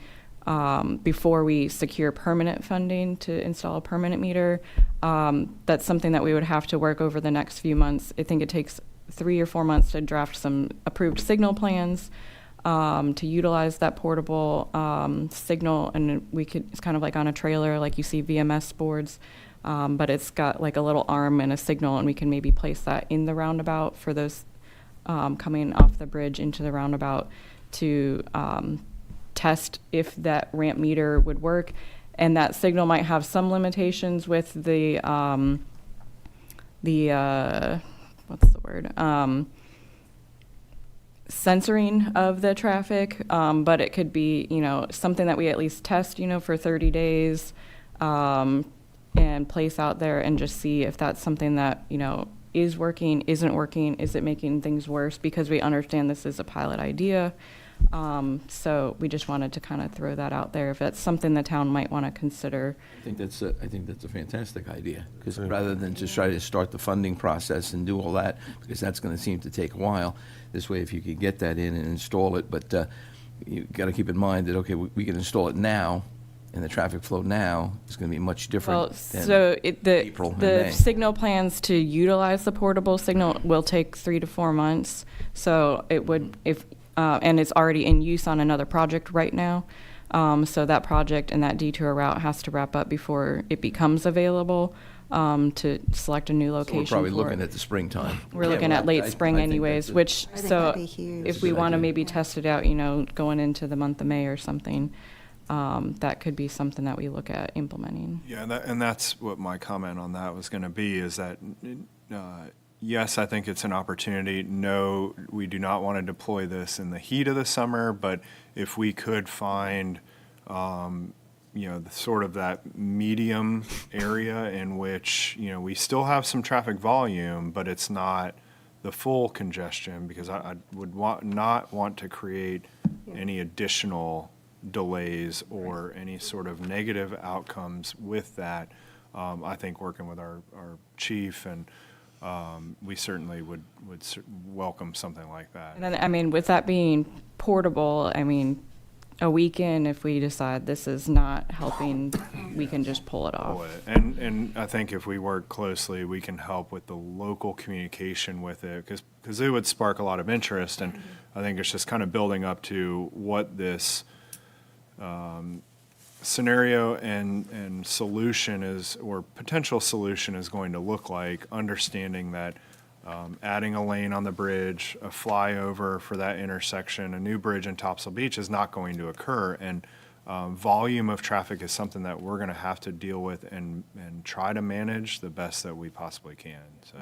before we secure permanent funding to install a permanent meter, that's something that we would have to work over the next few months. I think it takes 3 or 4 months to draft some approved signal plans, to utilize that portable signal, and it's kind of like on a trailer, like you see VMS boards, but it's got like a little arm and a signal, and we can maybe place that in the roundabout for those coming off the bridge into the roundabout to test if that ramp meter would work. And that signal might have some limitations with the what's the word? Censoring of the traffic, but it could be, something that we at least test, for 30 days and place out there and just see if that's something that, is working, isn't working, is it making things worse, because we understand this is a pilot idea. So we just wanted to kind of throw that out there if that's something the town might want to consider. I think that's a fantastic idea, because rather than just try to start the funding process and do all that, because that's going to seem to take a while, this way if you could get that in and install it, but you got to keep in mind that, okay, we can install it now, and the traffic flow now is going to be much different than April and the May. signal plans to utilize the portable signal will take 3 to 4 months. So it would, and it's already in use on another project right now. So that project and that detour route has to wrap up before it becomes available to select a new location. So we're probably for looking it. at the springtime. We're looking at late spring I think anyways, that's which, I think so that'd be huge. if we want to maybe test it out, going into the month of May or something, that could be something that we look at implementing. Yeah, and that's what my comment on that was going to be, is that, yes, I think it's an opportunity. No, we do not want to deploy this in the heat of the summer, but if we could find, sort of that medium area in which, we still have some traffic volume, but it's not the full congestion, because I would not want to create any additional delays or any sort of negative outcomes with that. I think working with our chief, and we certainly would welcome something like that. And then, with that being portable, a weekend, if we decide this is not helping, we can just pull it off. And I think if we work closely, we can help with the local communication with it, because it would spark a lot of interest. And I think it's just kind of building up to what this scenario and solution is, or potential solution is going to look like, understanding that adding a lane on the bridge, a flyover for that intersection, a new bridge in Topsail Beach is not going to occur. And volume of traffic is something that we're going to have to deal with and try to manage the best that we possibly can. So.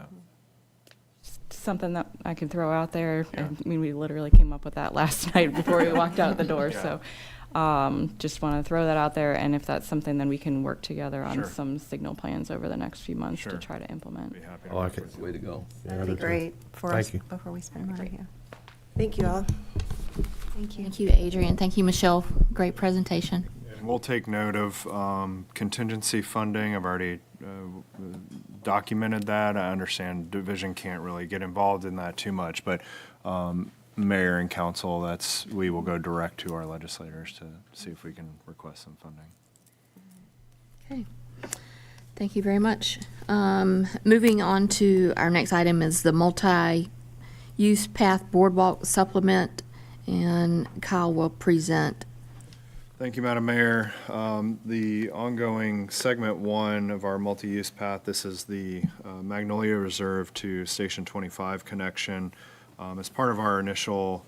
Something that I can throw out there. Yeah. We literally came up with that last night before we walked out the door. Yeah. So just want to throw that out there. And if that's something, then we can work together on Sure. some signal plans over the next few months Sure. to try to implement. Be happy I to like work it. with Way to go. That'd be great for Thank us you. before we spend money here. Thank you all. Thank you. Thank you, Adrian. Thank you, Michelle. Great presentation. And we'll take note of contingency funding. I've already documented that. I understand division can't really get involved in that too much, but mayor and council, we will go direct to our legislators to see if we can request some funding. Okay. Thank you very much. Moving on to our next item is the multi-use path boardwalk supplement, and Kyle will present. Thank you, Madam Mayor. The ongoing segment 1 of our multi-use path, this is the Magnolia Reserve to Station 25 connection. As part of our initial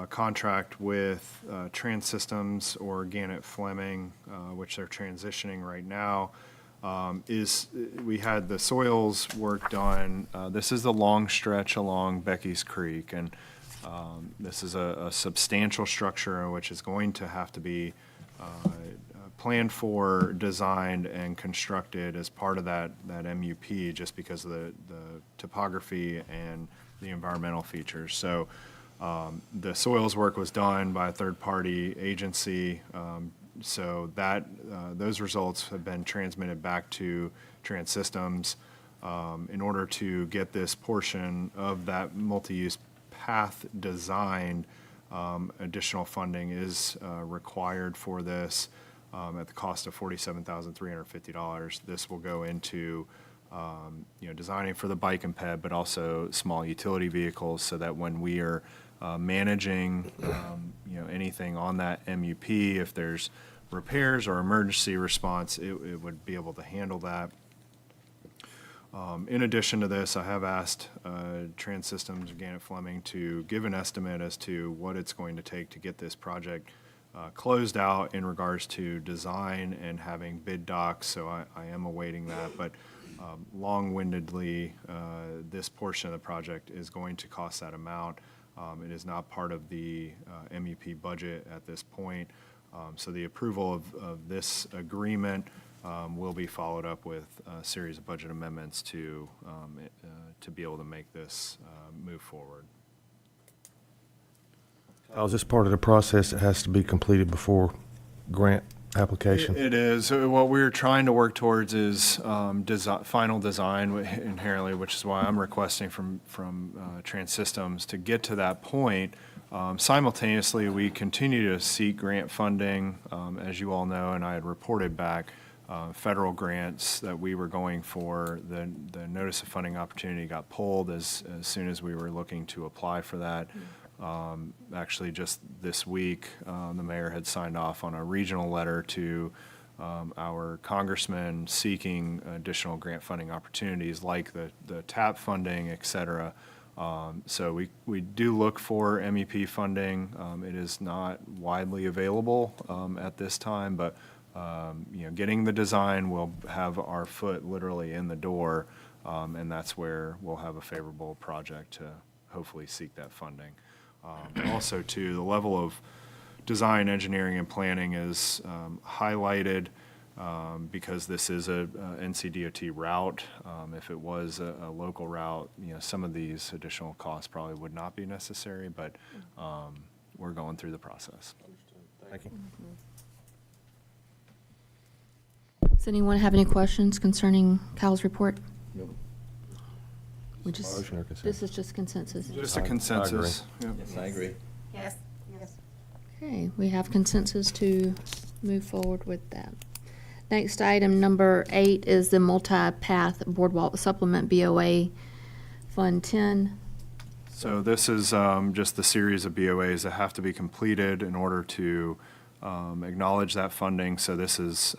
contract with Trans Systems or Gannett Fleming, which they're transitioning right now, we had the soils work done. This is the long stretch along Becky's Creek, and this is a substantial structure which is going to have to be planned for, designed, and constructed as part of that MUP, just because of the topography and the environmental features. So the soils work was done by a third-party agency, so that those results have been transmitted back to Trans Systems. In order to get this portion of that multi-use path designed, additional funding is required for this at the cost of $47,350. This will go into designing for the bike and ped, but also small utility vehicles, so that when we are managing, anything on that MUP, if there's repairs or emergency response, it would be able to handle that. In addition to this, I have asked Trans Systems, Gannett Fleming, to give an estimate as to what it's going to take to get this project closed out in regards to design and having bid docs, so I am awaiting that. But long-windedly, this portion of the project is going to cost that amount. It is not part of the MUP budget at this point. So the approval of this agreement will be followed up with a series of budget amendments to be able to make this move forward. Is this part of the process that has to be completed before grant application? It is. What we're trying to work towards is final design inherently, which is why I'm requesting from Trans Systems to get to that point. Simultaneously, we continue to seek grant funding, as you all know, and I had reported back federal grants that we were going for. The notice of funding opportunity got pulled as soon as we were looking to apply for that. Actually, just this week, the mayor had signed off on a regional letter to our congressman seeking additional grant funding opportunities like the TAP funding, et cetera. So we do look for MEP funding. It is not widely available at this time, but getting the design will have our foot literally in the door, and that's where we'll have a favorable project to hopefully seek that funding. Also, too, the level of design, engineering, and planning is highlighted because this is a NCDOT route. If it was a local route, some of these additional costs probably would not be necessary, but we're going through the process. Thank you. Does anyone have any questions concerning Kyle's report? Nope. Motion or consensus? This is just consensus. Just a consensus. Yep. Yes, I agree. Yes. Okay, we have consensus to move forward with that. Next item, number 8, is the multi-path boardwalk supplement BOA Fund 10. So this is just the series of BOAs that have to be completed in order to acknowledge that funding. So this is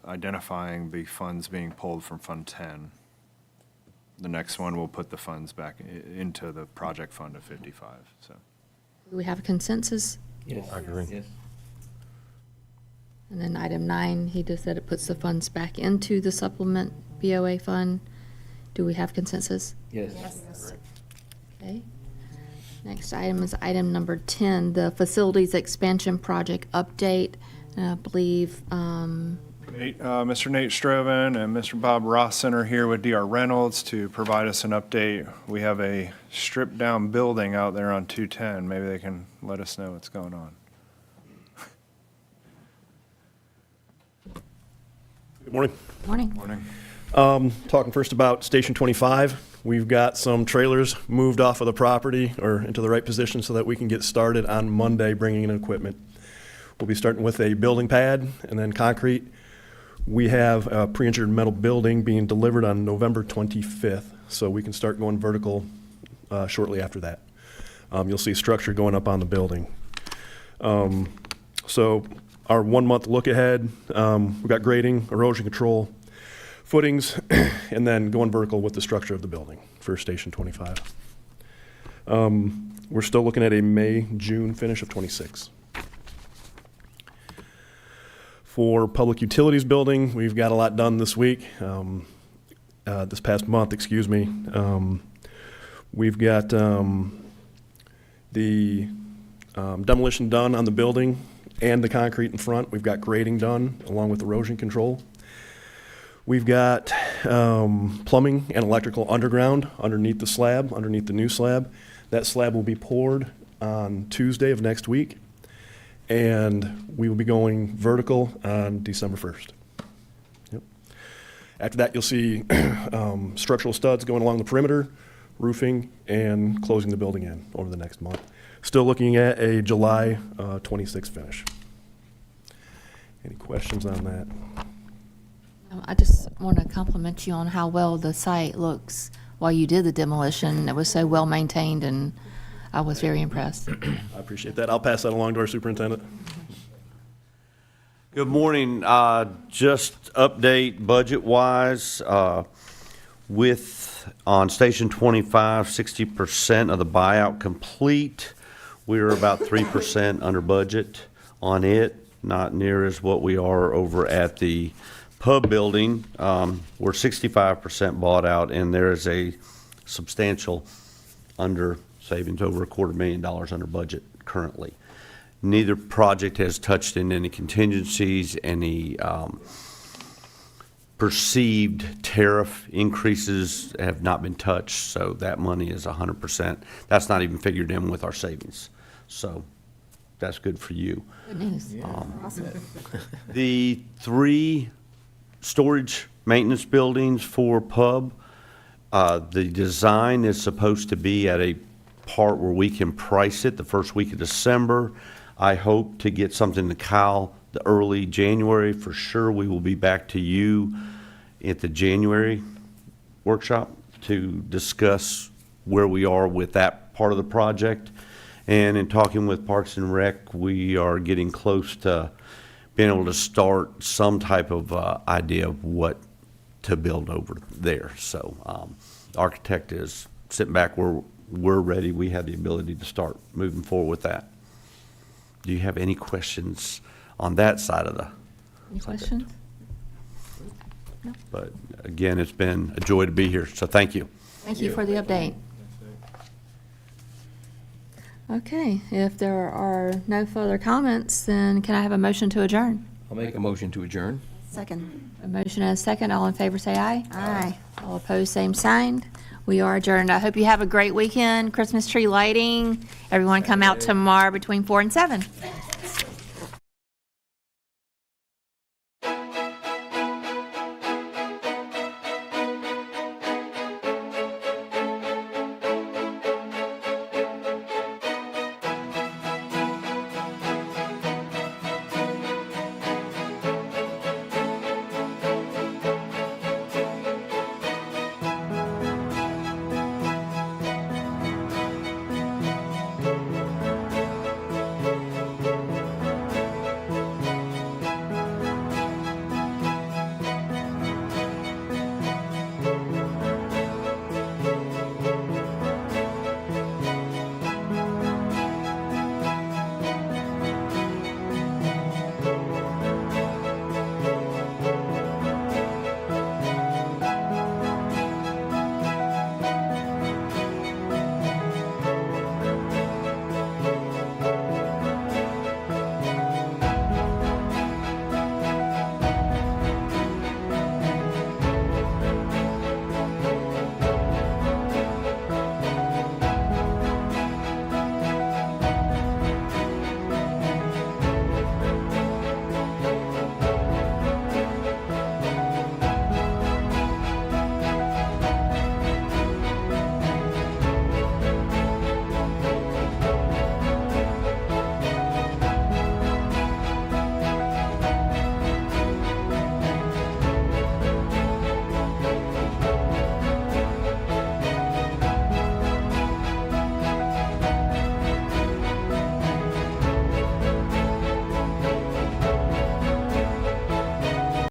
identifying the funds being pulled from Fund 10. The next one will put the funds back into the project fund of 55. So Do we have a consensus? Yes. I agree. Yes. And then item 9, he just said it puts the funds back into the supplement BOA fund. Do we have consensus? Yes. Okay. Next item is item number 10, the facilities expansion project update. And I believe, Mr. Nate Stroven and Mr. Bob Rosson are here with DR Reynolds to provide us an update. We have a stripped down building out there on 210. Maybe they can let us know what's going on. Good morning. morning. Morning. Talking first about Station 25. We've got some trailers moved off of the property or into the right position so that we can get started on Monday bringing in equipment. We'll be starting with a building pad and then concrete. We have a pre-engineered metal building being delivered on November 25th, so we can start going vertical shortly after that. You'll see structure going up on the building. So our 1 month look ahead, we've got grading, erosion control, footings, and then going vertical with the structure of the building for Station 25. We're still looking at a May, June finish of 26. For public utilities building, we've got a lot done this week, this past month, excuse me. We've got the demolition done on the building and the concrete in front. We've got grading done along with erosion control. We've got plumbing and electrical underground underneath the slab, underneath the new slab. That slab will be poured on Tuesday of next week, and we will be going vertical on December 1st. Yep. After that, you'll see structural studs going along the perimeter, roofing, and closing the building in over the next month. Still looking at a July 26th finish. Any questions on that? I just want to compliment you on how well the site looks while you did the demolition. It was so well maintained, and I was very impressed. I appreciate that. I'll pass that along to our superintendent. Good morning. Just update budget-wise, on Station 25, 60% of the buyout complete. We're about 3% under budget on it, not near as what we are over at the pub building. We're 65% bought out, and there is a substantial under savings, over $250,000 under budget currently. Neither project has touched in any contingencies, any perceived tariff increases have not been touched, so that money is 100%. That's not even figured in with our savings, so that's good for you. Good news. The 3 storage maintenance buildings for pub, the design is supposed to be at a part where we can price it the first week of December. I hope to get something to Kyle the early January. For sure, we will be back to you at the January workshop to discuss where we are with that part of the project. And in talking with Parks and Rec, we are getting close to being able to start some type of idea of what to build over there. So the architect is sitting back where we're ready. We have the ability to start moving forward with that. Do you have any questions on that side of the? Any questions? No. But again, it's been a joy to be here, so thank you. Thank you for the update. Okay, if there are no further comments, then can I have a motion to adjourn? I'll make a motion to adjourn. Second. A motion and a second. All in favor, say aye. Aye. All opposed, same sign. We are adjourned. I hope you have a great weekend. Christmas tree lighting. Everyone come out tomorrow between 4 and 7.